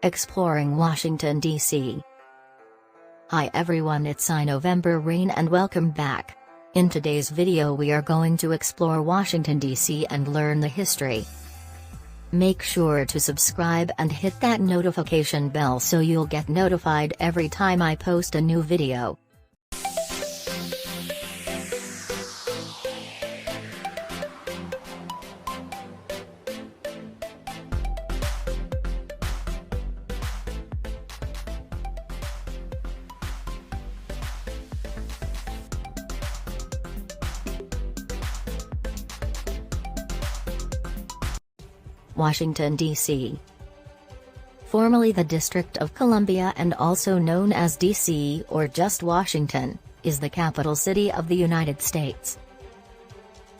Exploring Washington, D.C. Hi everyone, it's iNovemberain and welcome back. In today's video we are going to explore Washington, D.C. and learn the history. Make sure to subscribe and hit that notification bell so you'll get notified every time I post a new video. Washington, D.C. Formerly the District of Columbia and also known as D.C. or just Washington, is the capital city of the United States.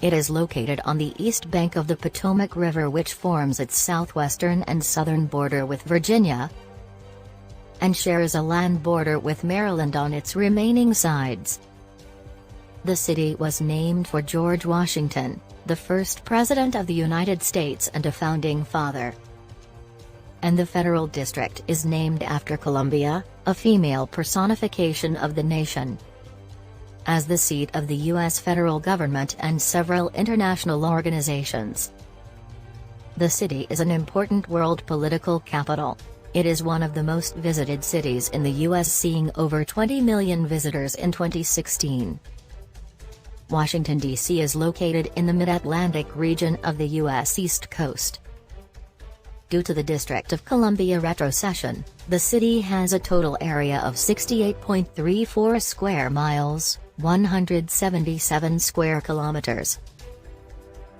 It is located on the east bank of the Potomac River, which forms its southwestern and southern border with Virginia, and shares a land border with Maryland on its remaining sides. The city was named for George Washington, the first President of the United States and a founding father. And the federal district is named after Columbia, a female personification of the nation. As the seat of the U.S. federal government and several international organizations, the city is an important world political capital. It is one of the most visited cities in the U.S., seeing over 20 million visitors in 2016. Washington, D.C. is located in the mid-Atlantic region of the U.S. East Coast. Due to the District of Columbia retrocession, the city has a total area of 68.34 square miles, 177 square kilometers,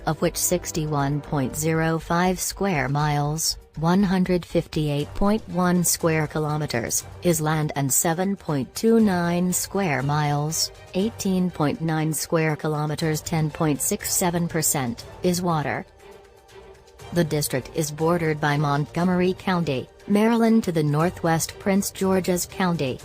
of which 61.05 square miles, 158.1 square kilometers, is land and 7.29 square miles, 18.9 square kilometers, 10.67%, is water. The district is bordered by Montgomery County, Maryland to the northwest, Prince George's County,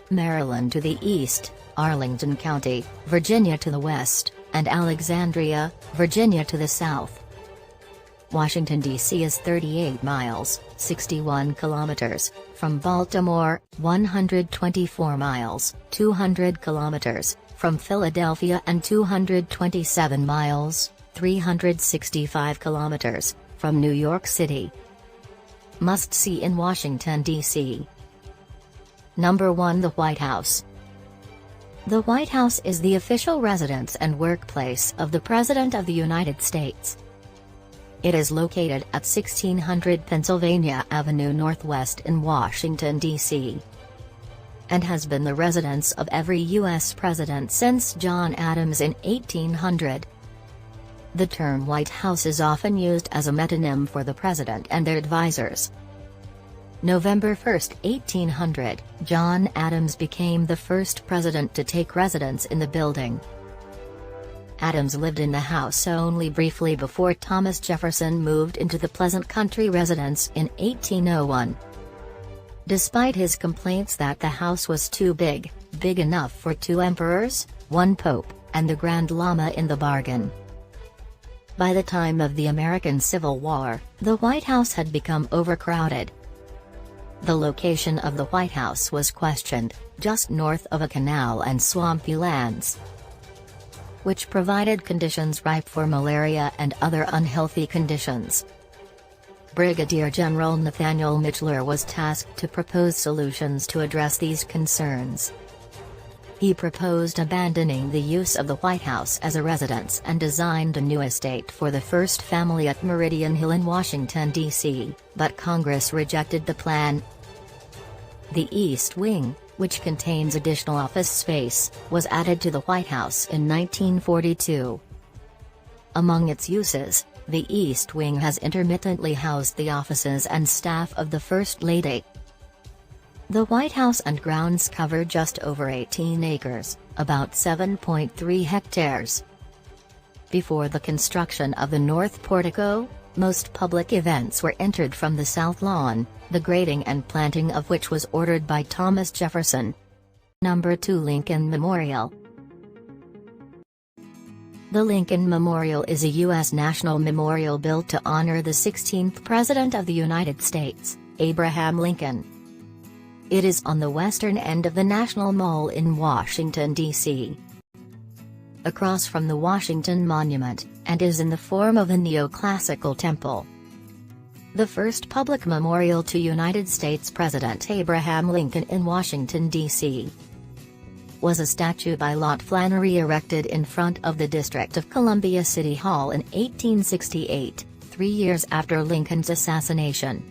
Maryland to the east, Arlington County, Virginia to the west, and Alexandria, Virginia to the south. Washington, D.C. is 38 miles, 61 kilometers, from Baltimore, 124 miles, 200 kilometers, from Philadelphia, and 227 miles, 365 kilometers, from New York City. Must see in Washington, D.C. Number 1. The White House. The White House is the official residence and workplace of the President of the United States. It is located at 1600 Pennsylvania Avenue Northwest in Washington, D.C., and has been the residence of every U.S. president since John Adams in 1800. The term White House is often used as a metonym for the president and their advisors. November 1, 1800, John Adams became the first president to take residence in the building. Adams lived in the house only briefly before Thomas Jefferson moved into the Pleasant Country residence in 1801. Despite his complaints that the house was too big enough for 2 emperors, 1 pope, and the Grand Lama in the bargain. By the time of the American Civil War, the White House had become overcrowded. The location of the White House was questioned, just north of a canal and swampy lands, which provided conditions ripe for malaria and other unhealthy conditions. Brigadier General Nathaniel Mitchler was tasked to propose solutions to address these concerns. He proposed abandoning the use of the White House as a residence and designed a new estate for the first family at Meridian Hill in Washington, D.C., but Congress rejected the plan. The East Wing, which contains additional office space, was added to the White House in 1942. Among its uses, the East Wing has intermittently housed the offices and staff of the First Lady. The White House and grounds cover just over 18 acres, about 7.3 hectares. Before the construction of the North Portico, most public events were entered from the South Lawn, the grading and planting of which was ordered by Thomas Jefferson. Number 2. Lincoln Memorial. The Lincoln Memorial is a U.S. national memorial built to honor the 16th President of the United States, Abraham Lincoln. It is on the western end of the National Mall in Washington, D.C., across from the Washington Monument, and is in the form of a neoclassical temple. The first public memorial to United States President Abraham Lincoln in Washington, D.C. was a statue by Lot Flannery erected in front of the District of Columbia City Hall in 1868, 3 years after Lincoln's assassination.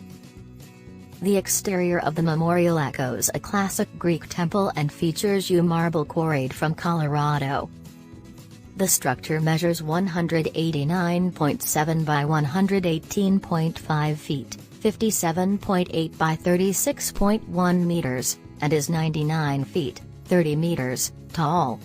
The exterior of the memorial echoes a classic Greek temple and features marble quarried from Colorado. The structure measures 189.7 by 118.5 feet, 57.8 by 36.1 meters, and is 99 feet, 30 meters, tall.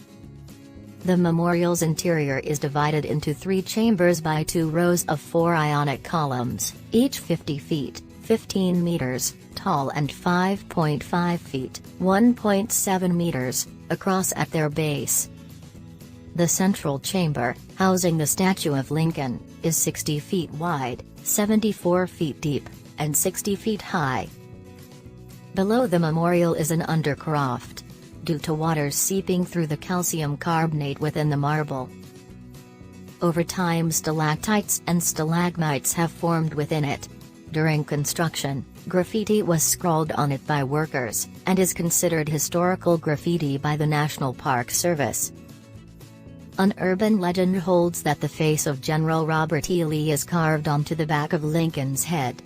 The memorial's interior is divided into 3 chambers by 2 rows of 4 Ionic columns, each 50 feet, 15 meters, tall and 5.5 feet, 1.7 meters, across at their base. The central chamber, housing the statue of Lincoln, is 60 feet wide, 74 feet deep, and 60 feet high. Below the memorial is an undercroft, due to water seeping through the calcium carbonate within the marble. Over time, stalactites and stalagmites have formed within it. During construction, graffiti was scrawled on it by workers, and is considered historical graffiti by the National Park Service. An urban legend holds that the face of General Robert E. Lee is carved onto the back of Lincoln's head,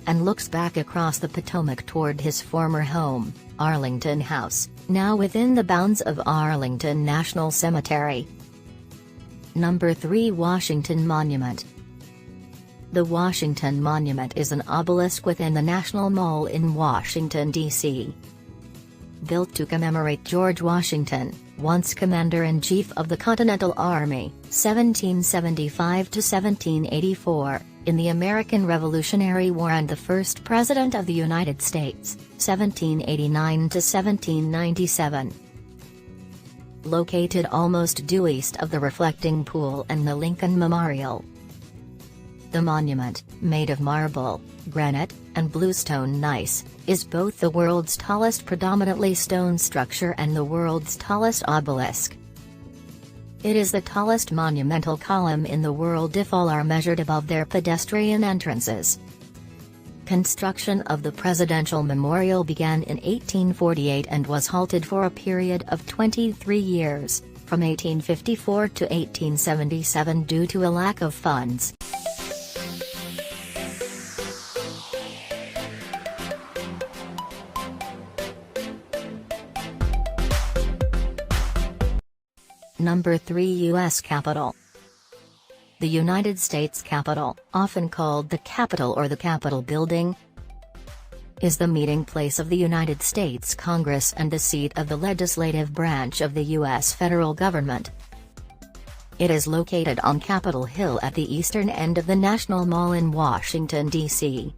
and looks back across the Potomac toward his former home, Arlington House, now within the bounds of Arlington National Cemetery. Number 3. Washington Monument. The Washington Monument is an obelisk within the National Mall in Washington, D.C. Built to commemorate George Washington, once Commander-in-Chief of the Continental Army, 1775 to 1784, in the American Revolutionary War and the first President of the United States, 1789 to 1797. Located almost due east of the reflecting pool and the Lincoln Memorial. The monument, made of marble, granite, and bluestone gneiss, is both the world's tallest predominantly stone structure and the world's tallest obelisk. It is the tallest monumental column in the world if all are measured above their pedestrian entrances. Construction of the Presidential Memorial began in 1848 and was halted for a period of 23 years, from 1854 to 1877 due to a lack of funds. Number 3. U.S. Capitol. The United States Capitol, often called the Capitol or the Capitol Building, is the meeting place of the United States Congress and the seat of the legislative branch of the U.S. federal government. It is located on Capitol Hill at the eastern end of the National Mall in Washington, D.C.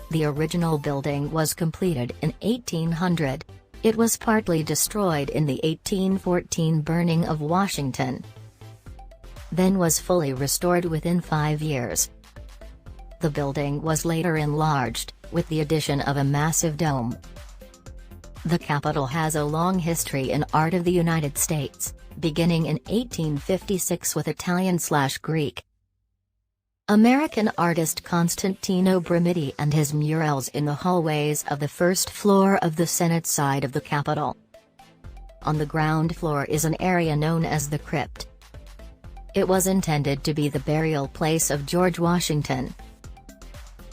The original building was completed in 1800. It was partly destroyed in the 1814 burning of Washington, then was fully restored within 5 years. The building was later enlarged, with the addition of a massive dome. The Capitol has a long history in art of the United States, beginning in 1856 with Italian/Greek American artist Constantino Bramiti and his murals in the hallways of the first floor of the Senate side of the Capitol. On the ground floor is an area known as the crypt. It was intended to be the burial place of George Washington.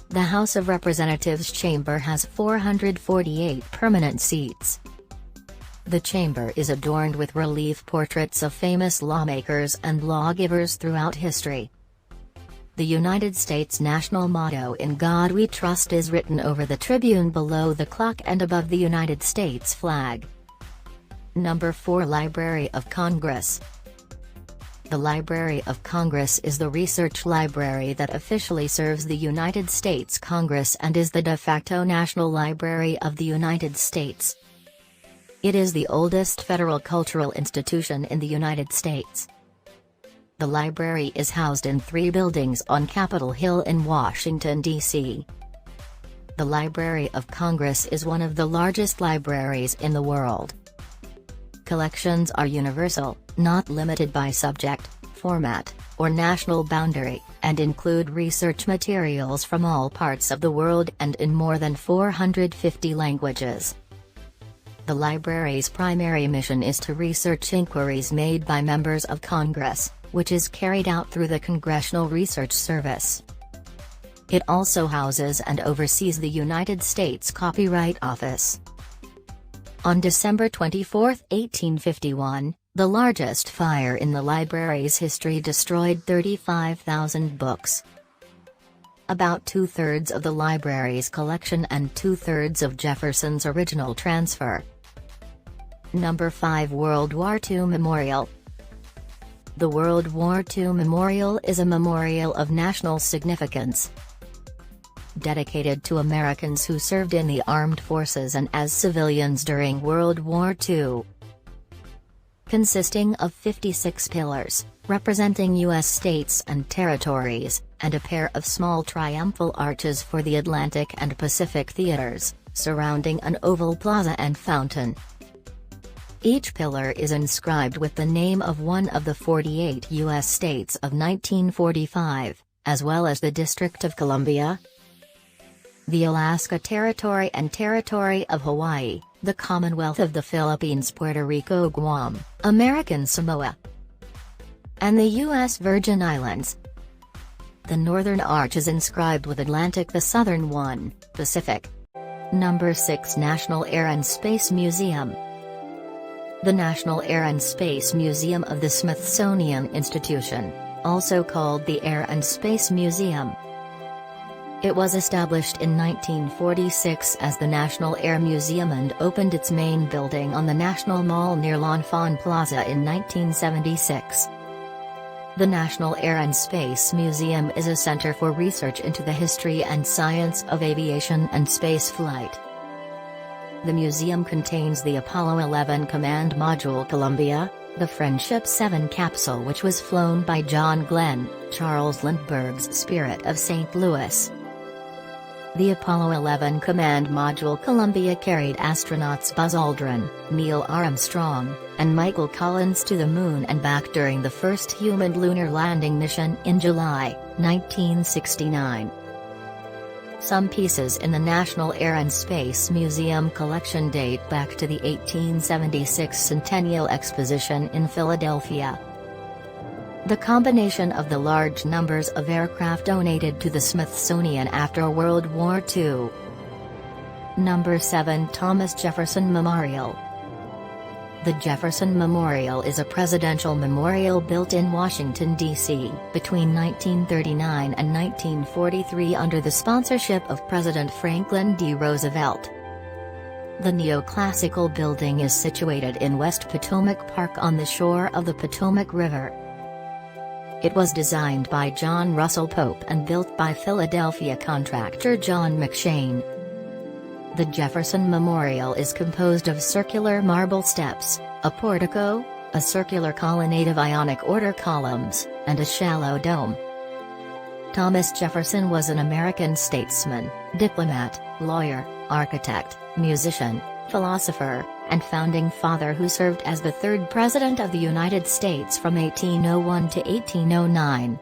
The House of Representatives chamber has 448 permanent seats. The chamber is adorned with relief portraits of famous lawmakers and lawgivers throughout history. The United States national motto "In God We Trust" is written over the tribune below the clock and above the United States flag. Number 4. Library of Congress. The Library of Congress is the research library that officially serves the United States Congress and is the de facto National Library of the United States. It is the oldest federal cultural institution in the United States. The library is housed in 3 buildings on Capitol Hill in Washington, D.C. The Library of Congress is one of the largest libraries in the world. Collections are universal, not limited by subject, format, or national boundary, and include research materials from all parts of the world and in more than 450 languages. The library's primary mission is to research inquiries made by members of Congress, which is carried out through the Congressional Research Service. It also houses and oversees the United States Copyright Office. On December 24, 1851, the largest fire in the library's history destroyed 35,000 books. About two-thirds of the library's collection and two-thirds of Jefferson's original transfer. Number 5 World War II Memorial. The World War II Memorial is a memorial of national significance, dedicated to Americans who served in the armed forces and as civilians during World War II. Consisting of 56 pillars, representing U.S. states and territories, and a pair of small triumphal arches for the Atlantic and Pacific theaters, surrounding an oval plaza and fountain. Each pillar is inscribed with the name of one of the 48 U.S. states of 1945, as well as the District of Columbia, the Alaska Territory and Territory of Hawaii, the Commonwealth of the Philippines, Puerto Rico, Guam, American Samoa, and the U.S. Virgin Islands. The northern arch is inscribed with Atlantic, the southern one, Pacific. Number 6 National Air and Space Museum. The National Air and Space Museum of the Smithsonian Institution, also called the Air and Space Museum. It was established in 1946 as the National Air Museum and opened its main building on the National Mall near L'Enfant Plaza in 1976. The National Air and Space Museum is a center for research into the history and science of aviation and spaceflight. The museum contains the Apollo 11 Command Module Columbia, the Friendship 7 capsule which was flown by John Glenn, Charles Lindbergh's Spirit of St. Louis. The Apollo 11 Command Module Columbia carried astronauts Buzz Aldrin, Neil Armstrong, and Michael Collins to the Moon and back during the first human lunar landing mission in July, 1969. Some pieces in the National Air and Space Museum collection date back to the 1876 Centennial Exposition in Philadelphia. The combination of the large numbers of aircraft donated to the Smithsonian after World War II. Number 7 Thomas Jefferson Memorial. The Jefferson Memorial is a presidential memorial built in Washington, D.C., between 1939 and 1943 under the sponsorship of President Franklin D. Roosevelt. The neoclassical building is situated in West Potomac Park on the shore of the Potomac River. It was designed by John Russell Pope and built by Philadelphia contractor John McShane. The Jefferson Memorial is composed of circular marble steps, a portico, a circular colonnade of Ionic order columns, and a shallow dome. Thomas Jefferson was an American statesman, diplomat, lawyer, architect, musician, philosopher, and founding father who served as the third President of the United States from 1801 to 1809.